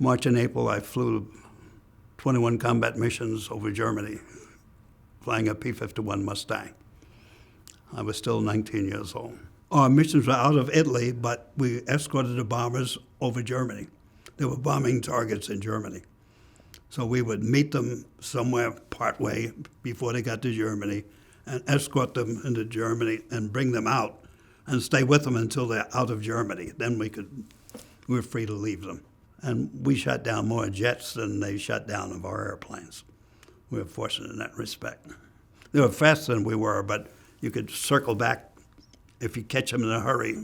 March and April, I flew 21 combat missions over Germany, flying a P-51 Mustang. I was still 19 years old. Our missions were out of Italy, but we escorted the bombers over Germany. They were bombing targets in Germany. So we would meet them somewhere partway before they got to Germany and escort them into Germany and bring them out and stay with them until they're out of Germany. Then we were free to leave them. And we shot down more jets than they shot down of our airplanes. We were fortunate in that respect. They were faster than we were, but you could circle back if you catch them in a hurry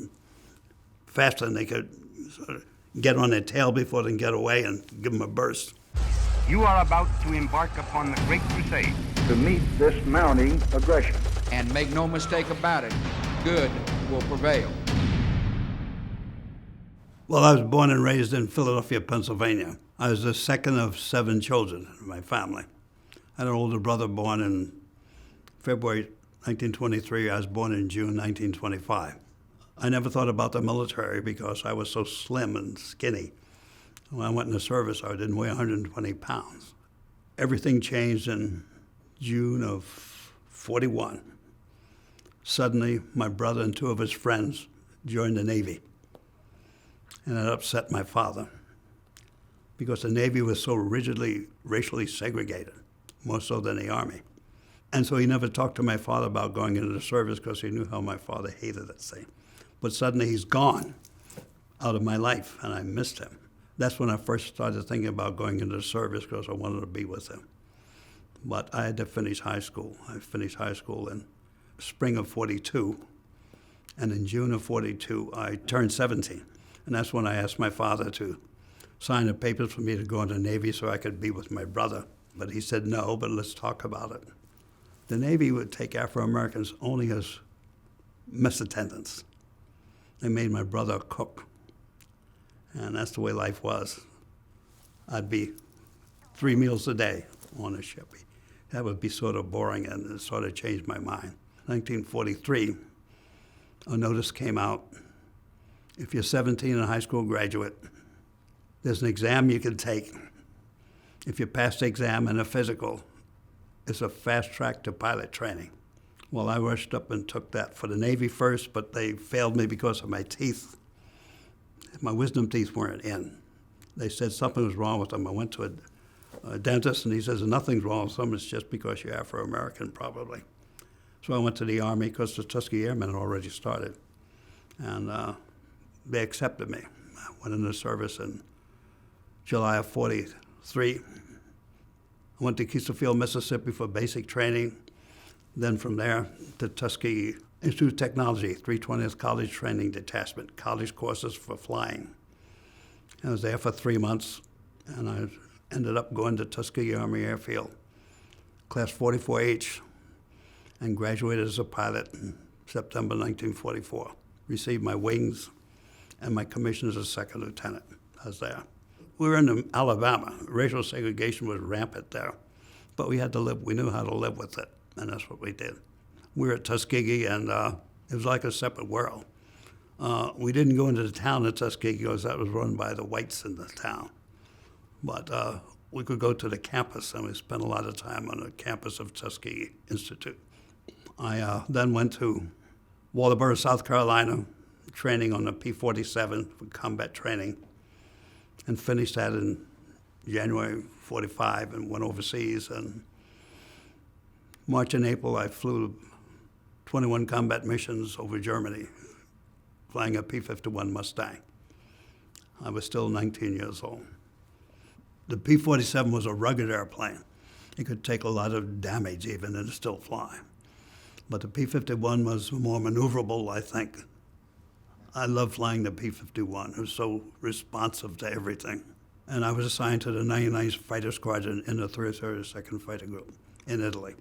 faster than they could sort of get on their tail before they can get away and give them a burst. You are about to embark upon the Great Crusade. To meet this mounting aggression. And make no mistake about it, good will prevail. Well, I was born and raised in Philadelphia, Pennsylvania. I was the second of 7 children in my family. I had an older brother born in February 1923. I was born in June 1925. I never thought about the military because I was so slim and skinny. When I went in the service, I didn't weigh 120 pounds. Everything changed in June of 41. Suddenly, my brother and 2 of his friends joined the Navy. And it upset my father because the Navy was so rigidly racially segregated, more so than the Army. And so he never talked to my father about going into the service because he knew how my father hated that thing. But suddenly he's gone out of my life, and I missed him. That's when I first started thinking about going into the service because I wanted to be with him. But I had to finish high school. I finished high school in spring of 42, and in June of 42, I turned 17. And that's when I asked my father to sign the papers for me to go into the Navy so I could be with my brother. But he said, no, but let's talk about it. The Navy would take Afro-Americans only as mess attendants. They made my brother a cook. And that's the way life was. I'd be 3 meals a day on a ship. That would be sort of boring, and it sort of changed my mind. 1943, a notice came out. If you're 17 and a high school graduate, there's an exam you can take. If you pass the exam and a physical, it's a fast track to pilot training. Well, I rushed up and took that for the Navy first, but they failed me because of my teeth. My wisdom teeth weren't in. They said something was wrong with them. I went to a dentist, and he says, nothing's wrong with them. It's just because you're Afro-American, probably. So I went to the Army because the Tuskegee Airmen had already started. And they accepted me. I went into service in July of 43. I went to Keesterfield, Mississippi for basic training. Then from there to Tuskegee Institute of Technology, 320th College Training Detachment, college courses for flying. I was there for 3 months, and I ended up going to Tuskegee Army Airfield, class 44H, and graduated as a pilot in September 1944. Received my wings and my commission as a second lieutenant. I was there. We were in Alabama. Racial segregation was rampant there, but we had to live. We knew how to live with it, and that's what we did. We were at Tuskegee, and it was like a separate world. We didn't go into the town of Tuskegee because that was run by the whites in the town. But we could go to the campus, and we spent a lot of time on the campus of Tuskegee Institute. I then went to Walterboro, South Carolina, training on the P-47 for combat training, and finished that in January 45 and went overseas. And March and April, I flew 21 combat missions over Germany, flying a P-51 Mustang. I was still 19 years old. The P-47 was a rugged airplane. It could take a lot of damage even and still fly. But the P-51 was more maneuverable, I think. I loved flying the P-51. It was so responsive to everything. And I was assigned to the 99th Fighter Squadron in the 332nd Fighter Group in Italy.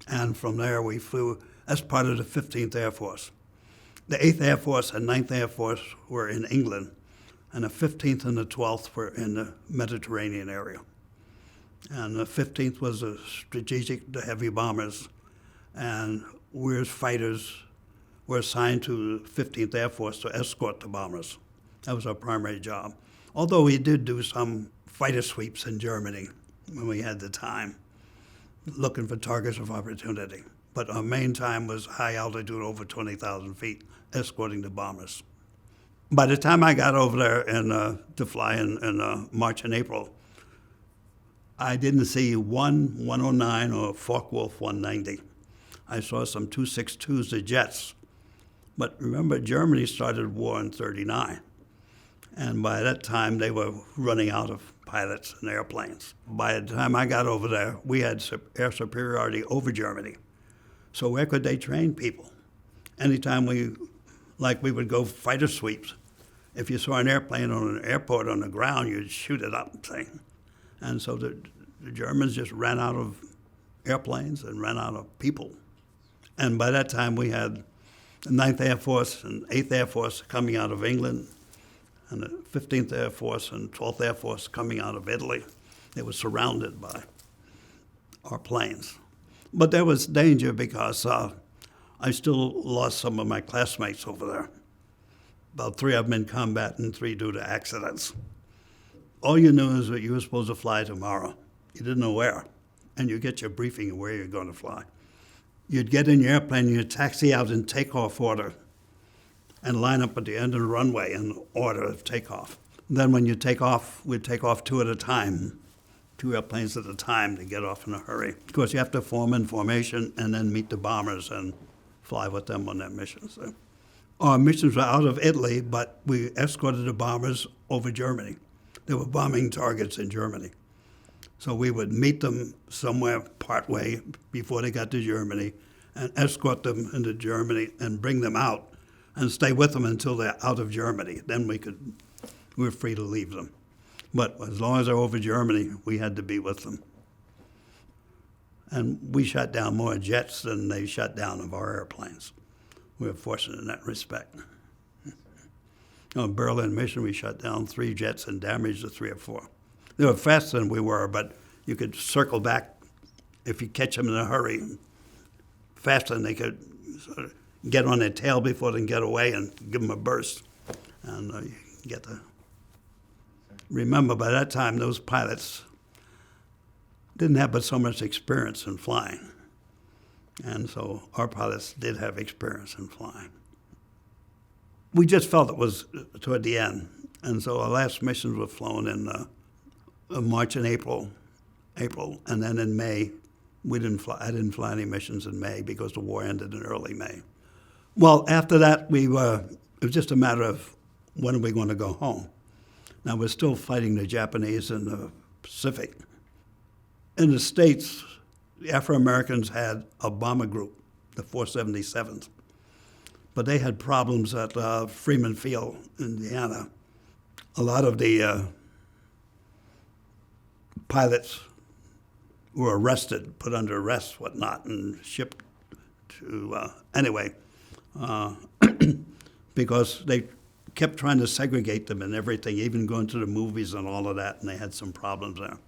And from there we flew as part of the 15th Air Force. The 8th Air Force and 9th Air Force were in England, and the 15th and the 12th were in the Mediterranean area. And the 15th was a strategic, the heavy bombers, and we as fighters were assigned to the 15th Air Force to escort the bombers. That was our primary job. Although we did do some fighter sweeps in Germany when we had the time, looking for targets of opportunity. But our main time was high altitude, over 20,000 feet, escorting the bombers. By the time I got over there to fly in March and April, I didn't see one 109 or Focke-Wulf 190. I saw some 262s, the jets. But remember, Germany started war in '39. And by that time, they were running out of pilots and airplanes. By the time I got over there, we had air superiority over Germany. So where could they train people? Anytime we would go fighter sweeps, if you saw an airplane on an airport on the ground, you'd shoot it up, say. And so the Germans just ran out of airplanes and ran out of people. And by that time, we had the 9th Air Force and 8th Air Force coming out of England, and the 15th Air Force and 12th Air Force coming out of Italy. They were surrounded by our planes. But there was danger because I still lost some of my classmates over there. About 3 of them in combat and 3 due to accidents. All you knew is that you were supposed to fly tomorrow. You didn't know where. And you get your briefing of where you're going to fly. You'd get in your airplane, you'd taxi out in takeoff order and line up at the end of the runway in order of takeoff. Then when you take off, we'd take off 2 at a time, 2 airplanes at a time to get off in a hurry. Of course, you have to form in formation and then meet the bombers and fly with them on their missions. So our missions were out of Italy, but we escorted the bombers over Germany. They were bombing targets in Germany. So we would meet them somewhere partway before they got to Germany and escort them into Germany and bring them out and stay with them until they're out of Germany. Then we were free to leave them. But as long as they're over Germany, we had to be with them. And we shot down more jets than they shot down of our airplanes. We were fortunate in that respect. On Berlin mission, we shot down 3 jets and damaged the 3 or 4. They were faster than we were, but you could circle back if you catch them in a hurry faster than they could sort of get on their tail before they can get away and give them a burst. And you get to remember, by that time, those pilots didn't have but so much experience in flying. And so our pilots did have experience in flying. We just felt it was toward the end. And so our last missions were flown in March and April, and then in May, I didn't fly any missions in May because the war ended in early May. Well, after that, it was just a matter of when are we going to go home. Now, we're still fighting the Japanese in the Pacific. In the States, the Afro-Americans had a bomber group, the 477th, but they had problems at Freeman Field, Indiana. A lot of the pilots were arrested, put under arrest, whatnot, and shipped to, because they kept trying to segregate them and everything, even going to the movies and all of that, and they had some problems there.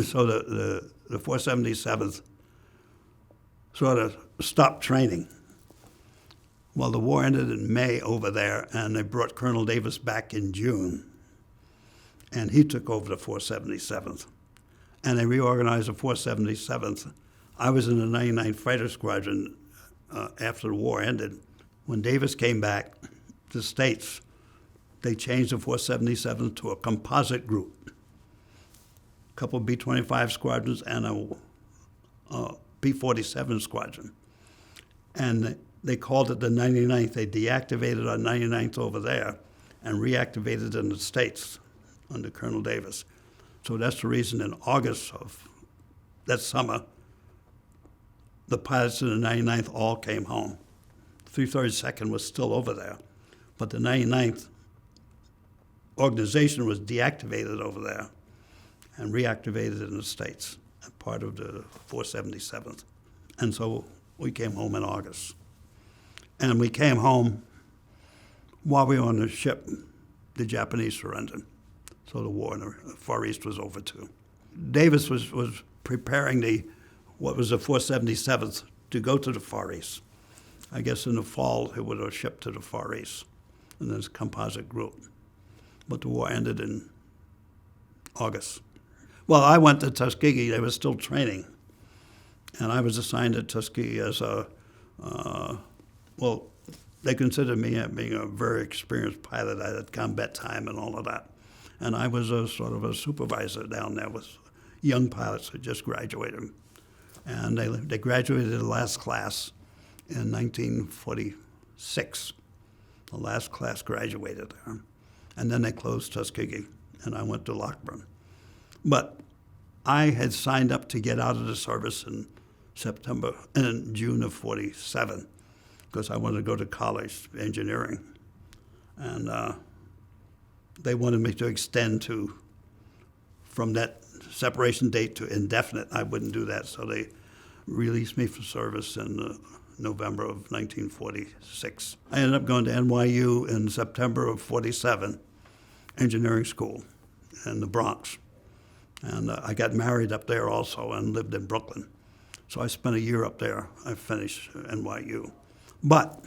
So the 477th sort of stopped training. Well, the war ended in May over there, and they brought Colonel Davis back in June, and he took over the 477th. And they reorganized the 477th. I was in the 99th Fighter Squadron after the war ended. When Davis came back to the States, they changed the 477th to a composite group. A couple of B-25 squadrons and a B-47 squadron. And they called it the 99th. They deactivated our 99th over there and reactivated it in the States under Colonel Davis. So that's the reason in August of that summer, the pilots in the 99th all came home. 332nd was still over there, but the 99th organization was deactivated over there and reactivated in the States, part of the 477th. And so we came home in August. And we came home while we were on the ship. The Japanese surrendered. So the war in the Far East was over too. Davis was preparing what was the 477th to go to the Far East. I guess in the fall it would have shipped to the Far East in this composite group. but the war ended in August. Well, I went to Tuskegee. They were still training. And I was assigned to Tuskegee as they considered me being a very experienced pilot. I had combat time and all of that. And I was a sort of a supervisor down there with young pilots who just graduated. And they graduated the last class in 1946. The last class graduated there. And then they closed Tuskegee, and I went to Lockburn. But I had signed up to get out of the service in June of 47, because I wanted to go to college, engineering. And they wanted me to extend from that separation date to indefinite. I wouldn't do that, so they released me from service in November of 1946. I ended up going to NYU in September of 47, engineering school in the Bronx. And I got married up there also and lived in Brooklyn. So I spent a year up there. I finished NYU. But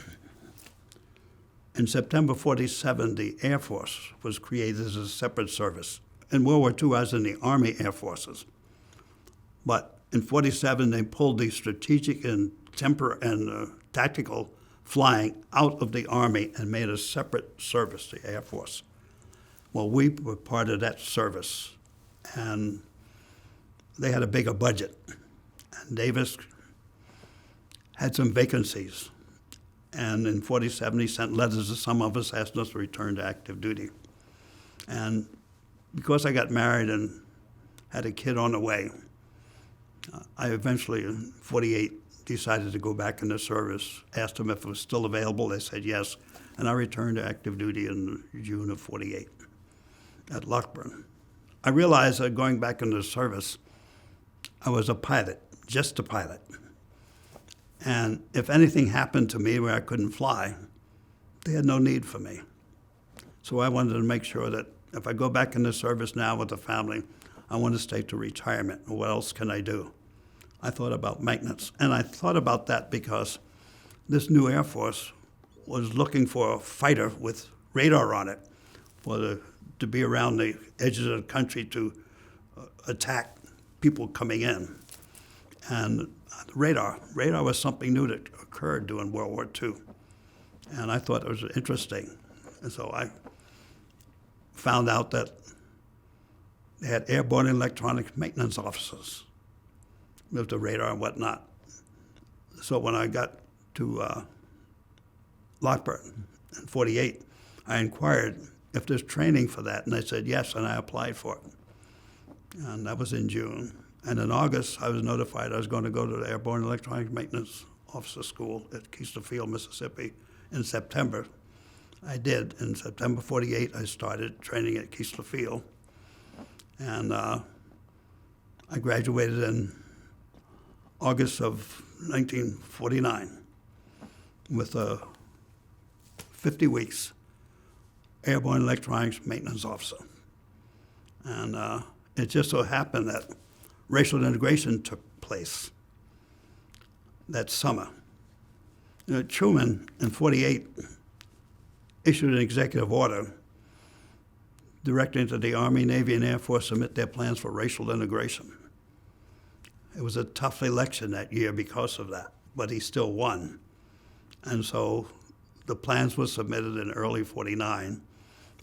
in September 47, the Air Force was created as a separate service. In World War II, I was in the Army Air Forces. But in 47, they pulled the strategic and tactical flying out of the Army and made a separate service, the Air Force. Well, we were part of that service, and they had a bigger budget. And Davis had some vacancies. And in 47, he sent letters to some of us asking us to return to active duty. And because I got married and had a kid on the way, I eventually, in 48, decided to go back into service, asked them if it was still available. They said yes, and I returned to active duty in June of 48 at Lockburn. I realized that going back into service, I was a pilot, just a pilot. And if anything happened to me where I couldn't fly, they had no need for me. So I wanted to make sure that if I go back into service now with the family, I want to stay to retirement. What else can I do? I thought about maintenance. And I thought about that because this new Air Force was looking for a fighter with radar on it to be around the edges of the country to attack people coming in. And radar was something new that occurred during World War II. And I thought it was interesting. And so I found out that they had airborne electronic maintenance officers with the radar and whatnot. So when I got to Lockburn in 48, I inquired if there's training for that, and they said yes, and I applied for it. And that was in June. And in August, I was notified I was going to go to the Airborne Electronic Maintenance Officer School at Keesler Field, Mississippi in September. I did. In September 48, I started training at Keesler Field. And I graduated in August of 1949 with 50 weeks Airborne Electronics Maintenance Officer. And it just so happened that racial integration took place that summer. Truman, in 48, issued an executive order directing to the Army, Navy, and Air Force submit their plans for racial integration. It was a tough election that year because of that, but he still won. And so the plans were submitted in early 49,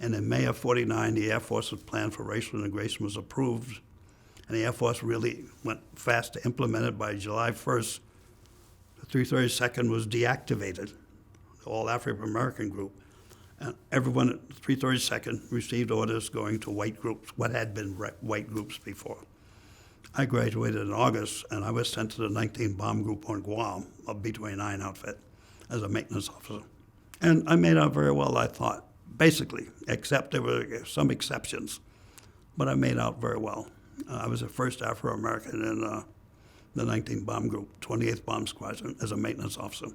and in May of 49, the Air Force's plan for racial integration was approved, and the Air Force really went fast to implement it. By July 1st, the 332nd was deactivated, the all African-American group, and everyone at the 332nd received orders going to white groups, what had been white groups before. I graduated in August, and I was sent to the 19th Bomb Group on Guam, a B-29 outfit, as a maintenance officer. And I made out very well, I thought, basically, except there were some exceptions. But I made out very well. I was the first Afro-American in the 19th Bomb Group, 28th Bomb Squadron, as a maintenance officer.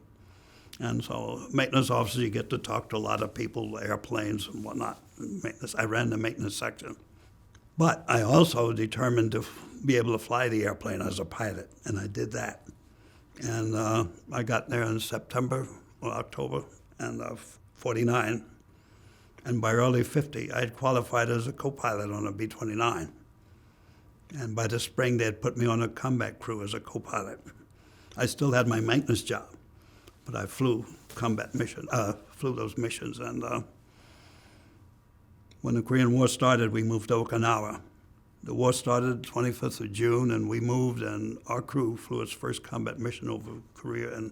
And so maintenance officers, you get to talk to a lot of people, airplanes and whatnot. I ran the maintenance section. But I also determined to be able to fly the airplane as a pilot, and I did that. And I got there in October, and 49. And by early 50, I had qualified as a co-pilot on a B-29. And by the spring, they had put me on a combat crew as a co-pilot. I still had my maintenance job, but I flew flew those missions. And when the Korean War started, we moved to Okinawa. The war started 25th of June, and we moved, and our crew flew its first combat mission over Korea on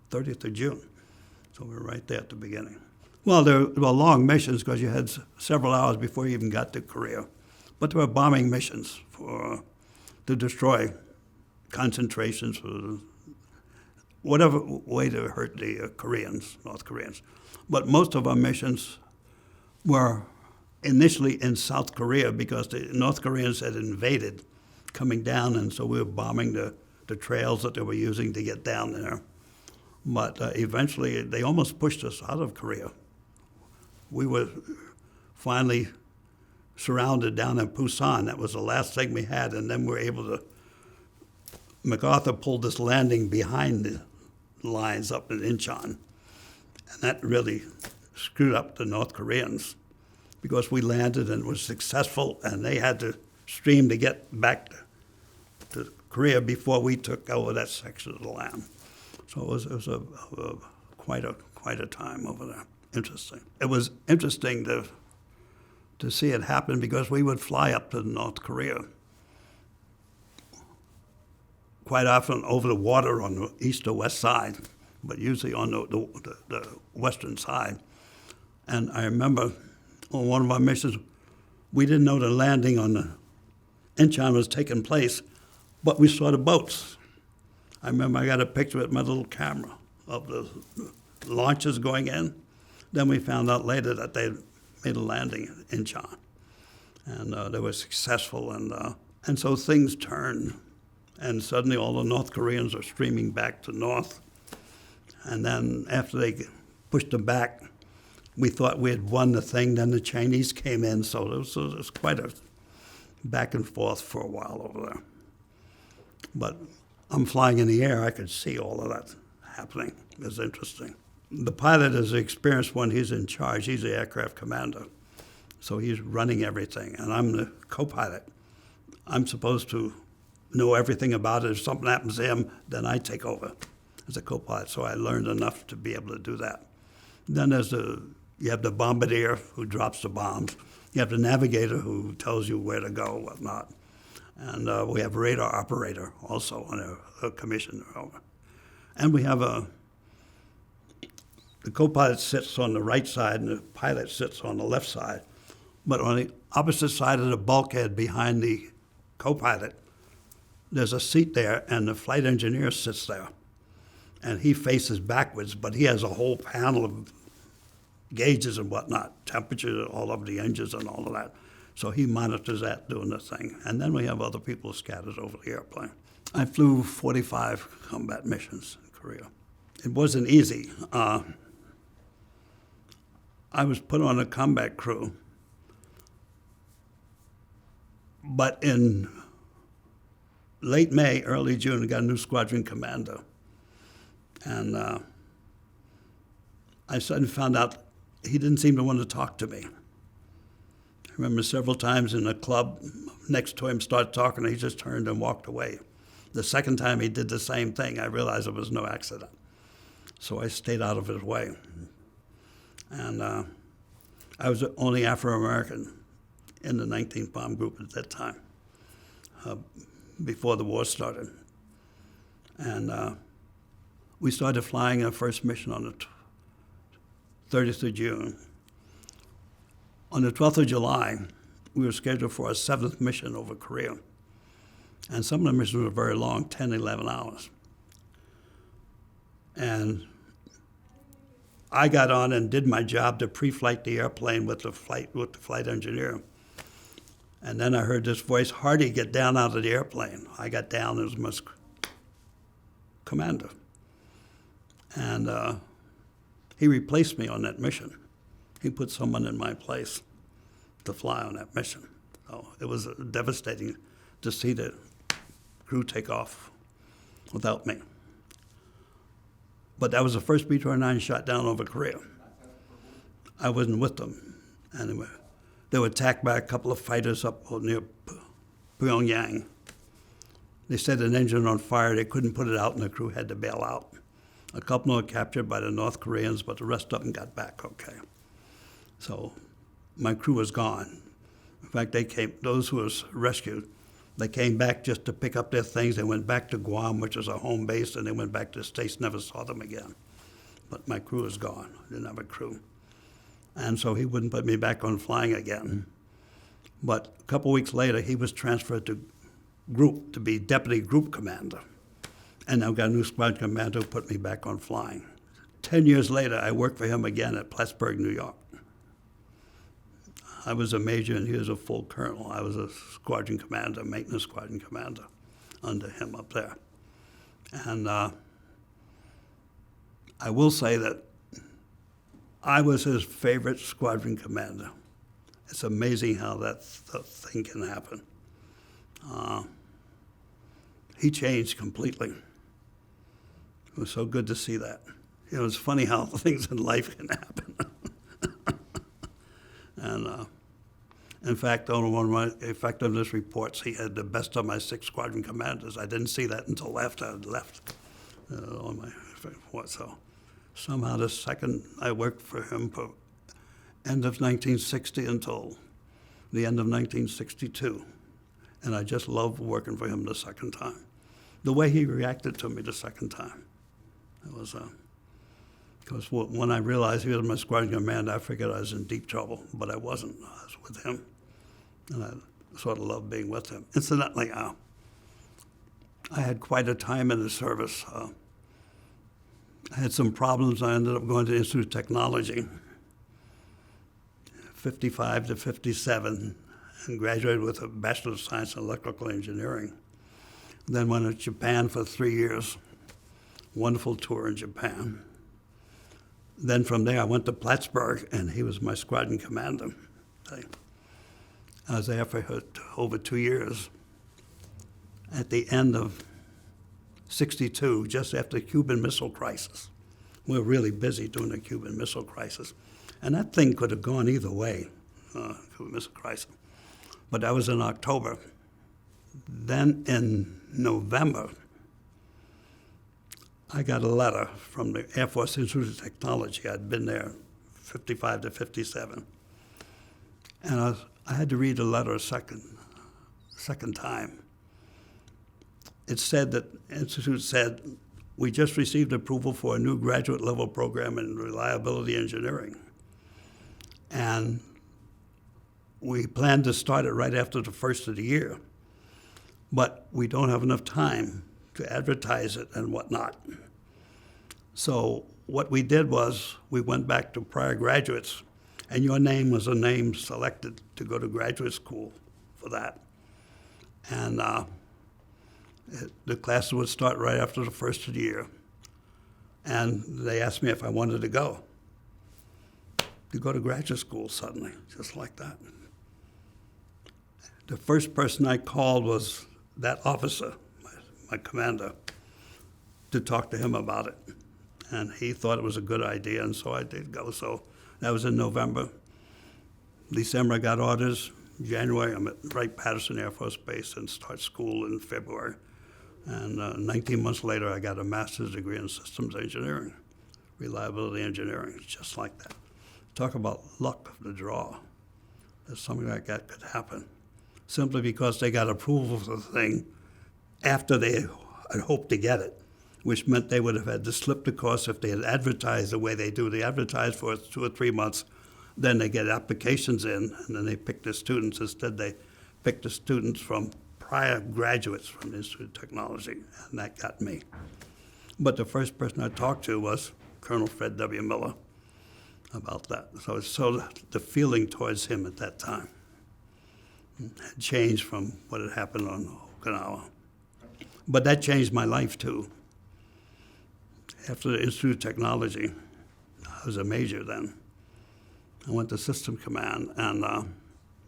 30th of June. So we were right there at the beginning. Well, there were long missions because you had several hours before you even got to Korea. But there were bombing missions to destroy concentrations, for whatever way to hurt the North Koreans. But most of our missions were initially in South Korea because the North Koreans had invaded coming down, and so we were bombing the trails that they were using to get down there. But eventually, they almost pushed us out of Korea. We were finally surrounded down in Busan. That was the last thing we had, and then we were able to. MacArthur pulled this landing behind the lines up in Incheon, and that really screwed up the North Koreans because we landed and was successful, and they had to stream to get back to Korea before we took over that section of the land. So it was quite a time over there. Interesting. It was interesting to see it happen because we would fly up to North Korea quite often over the water on the east or west side, but usually on the western side. And I remember on one of our missions, we didn't know the landing on the Incheon was taking place, but we saw the boats. I remember I got a picture with my little camera of the launches going in. Then we found out later that they made a landing in Incheon, and they were successful, and so things turned, and suddenly all the North Koreans are streaming back to north, and then after they pushed them back, we thought we had won the thing. Then the Chinese came in, so it was quite a back and forth for a while over there. But I'm flying in the air, I could see all of that happening. It was interesting. The pilot is the experienced one, he's in charge, he's the aircraft commander. So he's running everything, and I'm the co-pilot. I'm supposed to know everything about it. If something happens to him, then I take over as a co-pilot. So I learned enough to be able to do that. Then you have the bombardier who drops the bombs. You have the navigator who tells you where to go, whatnot. And we have a radar operator also on a commission. And we have the co-pilot sits on the right side and the pilot sits on the left side. But on the opposite side of the bulkhead behind the co-pilot, there's a seat there, and the flight engineer sits there. And he faces backwards, but he has a whole panel of gauges and whatnot, temperature, all of the engines and all of that. So he monitors that, doing the thing. And then we have other people scattered over the airplane. I flew 45 combat missions in Korea. It wasn't easy. I was put on a combat crew, but in late May, early June, I got a new squadron commander. And I suddenly found out he didn't seem to want to talk to me. I remember several times in a club next to him started talking, and he just turned and walked away. The second time he did the same thing, I realized it was no accident. So I stayed out of his way. And I was the only Afro-American in the 19th Bomb Group at that time, before the war started. And we started flying our first mission on the 30th of June. On the 12th of July, we were scheduled for our 7th mission over Korea. And some of the missions were very long, 10, 11 hours. And I got on and did my job to pre-flight the airplane with the flight engineer. And then I heard this voice, "Hardy, get down out of the airplane." I got down as my commander. And he replaced me on that mission. He put someone in my place to fly on that mission. So it was devastating to see the crew take off without me. But that was the first B-29 shot down over Korea. I wasn't with them. And they were attacked by a couple of fighters up near Pyongyang. They set an engine on fire. They couldn't put it out, and the crew had to bail out. A couple were captured by the North Koreans, but the rest of them got back okay. So my crew was gone. In fact, those who was rescued, they came back just to pick up their things. They went back to Guam, which is a home base, and they went back to the States, never saw them again. But my crew was gone. I didn't have a crew. And so he wouldn't put me back on flying again. But a couple weeks later, he was transferred to group to be deputy group commander. And I've got a new squadron commander who put me back on flying. 10 years later, I worked for him again at Plattsburgh, New York. I was a major and he was a full colonel. I was a squadron commander, maintenance squadron commander under him up there. And I will say that I was his favorite squadron commander. It's amazing how that thing can happen. He changed completely. It was so good to see that. You know, it's funny how things in life can happen. And in fact, on one of my effectiveness reports, he had the best of my 6 squadron commanders. I didn't see that until after I'd left on my report. So somehow the second I worked for him for end of 1960 until the end of 1962. And I just loved working for him the second time. The way he reacted to me the second time. It was, because when I realized he was my squadron commander, I figured I was in deep trouble, but I wasn't. I was with him, and I sort of loved being with him. Incidentally, I had quite a time in the service. I had some problems. I ended up going to the Institute of Technology, 55 to 57, and graduated with a Bachelor of Science in Electrical Engineering. Then went to Japan for 3 years. Wonderful tour in Japan. Then from there, I went to Plattsburgh, and he was my squadron commander. I was there for over 2 years. At the end of 62, just after the Cuban Missile Crisis, we were really busy during the Cuban Missile Crisis. And that thing could have gone either way, Cuban Missile Crisis. But that was in October. Then in November, I got a letter from the Air Force Institute of Technology. I'd been there 55 to 57. And I had to read the letter a second time. It said that the Institute said, we just received approval for a new graduate level program in reliability engineering. And we plan to start it right after the first of the year. But we don't have enough time to advertise it and whatnot. So what we did was we went back to prior graduates, and your name was a name selected to go to graduate school for that. And the classes would start right after the first of the year. And they asked me if I wanted to go to graduate school suddenly, just like that. The first person I called was that officer, my commander, to talk to him about it. And he thought it was a good idea, and so I did go. So that was in November. December, I got orders. January, I'm at Wright-Patterson Air Force Base and start school in February. And 19 months later, I got a master's degree in systems engineering, reliability engineering, just like that. Talk about luck of the draw. That something like that could happen, simply because they got approval for the thing after they had hoped to get it, which meant they would have had to slip the course if they had advertised the way they do. They advertise for 2 or 3 months, then they get applications in, and then they pick the students. Instead, they picked the students from prior graduates from the Institute of Technology, and that got me. But the first person I talked to was Colonel Fred W. Miller about that. So the feeling towards him at that time had changed from what had happened on Okinawa. But that changed my life, too. After the Institute of Technology, I was a major then. I went to System Command and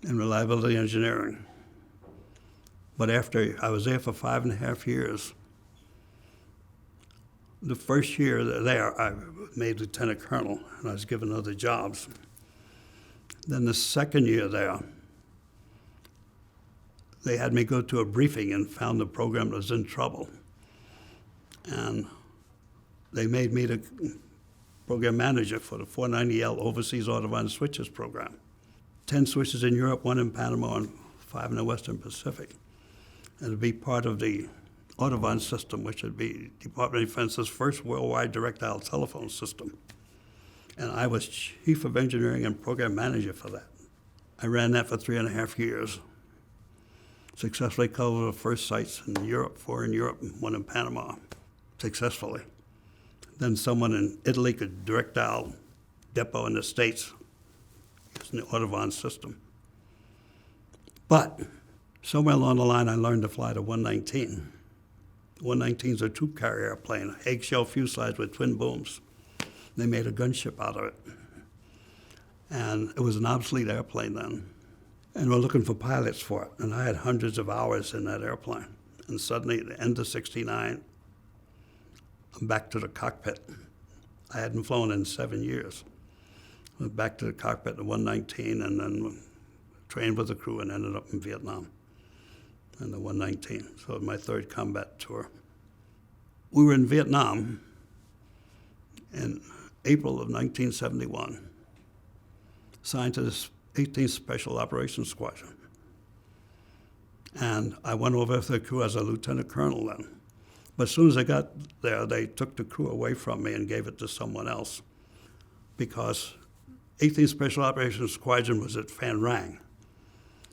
in reliability engineering. But after I was there for 5.5 years, the first year there, I made lieutenant colonel, and I was given other jobs. Then the second year there, they had me go to a briefing and found the program was in trouble. And they made me the program manager for the 490L Overseas Audubon Switches program. 10 switches in Europe, 1 in Panama, and 5 in the Western Pacific. And to be part of the Audubon system, which would be Department of Defense's first worldwide direct dial telephone system. And I was chief of engineering and program manager for that. I ran that for 3.5 years. Successfully covered the first sites in Europe, 4 in Europe, and 1 in Panama, successfully. Then someone in Italy could direct dial depot in the States using the Audubon system. But somewhere along the line, I learned to fly the 119. The 119 is a troop carrier airplane, eggshell fuselage with twin booms. They made a gunship out of it. And it was an obsolete airplane then. And we're looking for pilots for it. And I had hundreds of hours in that airplane. And suddenly, at the end of '69, I'm back to the cockpit. I hadn't flown in 7 years. I went back to the cockpit at 119 and then trained with the crew and ended up in Vietnam in the 119. So it was my third combat tour. We were in Vietnam in April of 1971, assigned to the 18th Special Operations Squadron. And I went over with the crew as a lieutenant colonel then. But as soon as I got there, they took the crew away from me and gave it to someone else because 18th Special Operations Squadron was at Phan Rang.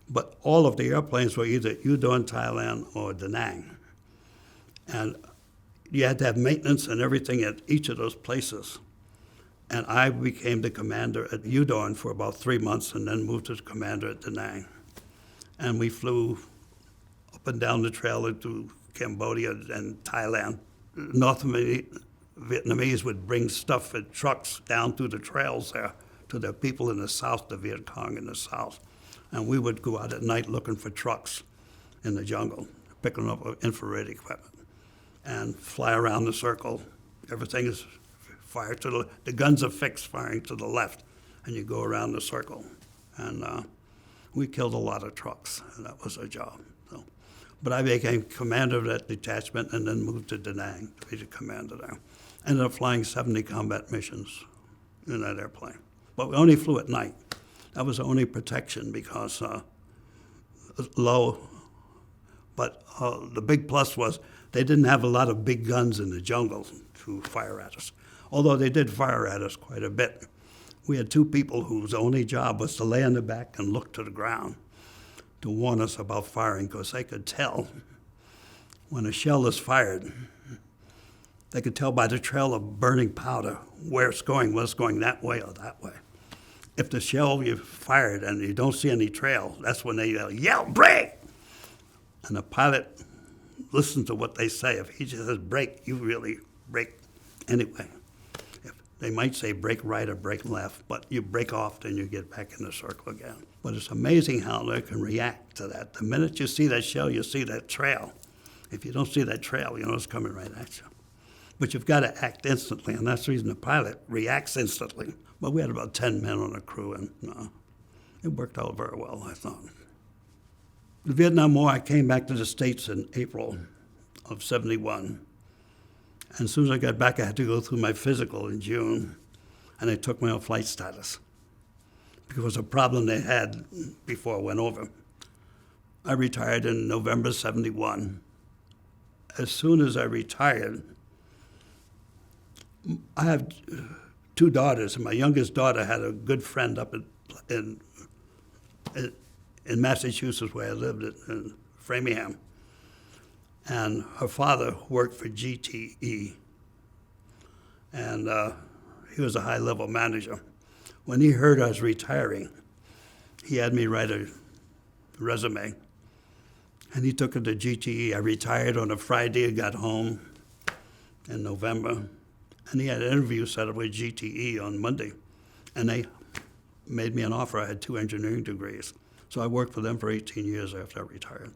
But all of the airplanes were either Udon, Thailand, or Da Nang. And you had to have maintenance and everything at each of those places. And I became the commander at Udon for about 3 months and then moved to the commander at Da Nang. And we flew up and down the trail into Cambodia and Thailand. North Vietnamese would bring stuff in trucks down through the trails there to the people in the south, the Viet Cong in the south. And we would go out at night looking for trucks in the jungle, picking up infrared equipment, and fly around the circle. Everything is fired to the guns are fixed, firing to the left, and you go around the circle. And we killed a lot of trucks, and that was our job. So. But I became commander of that detachment and then moved to Da Nang to be the commander there. Ended up flying 70 combat missions in that airplane. But we only flew at night. That was the only protection because low. But the big plus was they didn't have a lot of big guns in the jungle to fire at us. Although they did fire at us quite a bit. We had 2 people whose only job was to lay on their back and look to the ground to warn us about firing because they could tell when a shell is fired. They could tell by the trail of burning powder where it's going, whether it's going that way or that way. If the shell you fired and you don't see any trail, that's when they yell, break! And the pilot listens to what they say. If he just says break, you really break anyway. They might say break right or break left, but you break off, then you get back in the circle again. But it's amazing how they can react to that. The minute you see that shell, you see that trail. If you don't see that trail, you know it's coming right at you. But you've got to act instantly, and that's the reason the pilot reacts instantly. But we had about 10 men on the crew, and it worked out very well, I thought. The Vietnam War, I came back to the States in April of '71. And as soon as I got back, I had to go through my physical in June, and they took me off flight status because it was a problem they had before I went over. I retired in November '71. As soon as I retired, I have 2 daughters, and my youngest daughter had a good friend up in Massachusetts where I lived in Framingham. And her father worked for GTE, and he was a high-level manager. When he heard I was retiring, he had me write a resume, and he took it to GTE. I retired on a Friday and got home in November, and he had an interview set up with GTE on Monday, and they made me an offer. I had 2 engineering degrees, so I worked for them for 18 years after I retired.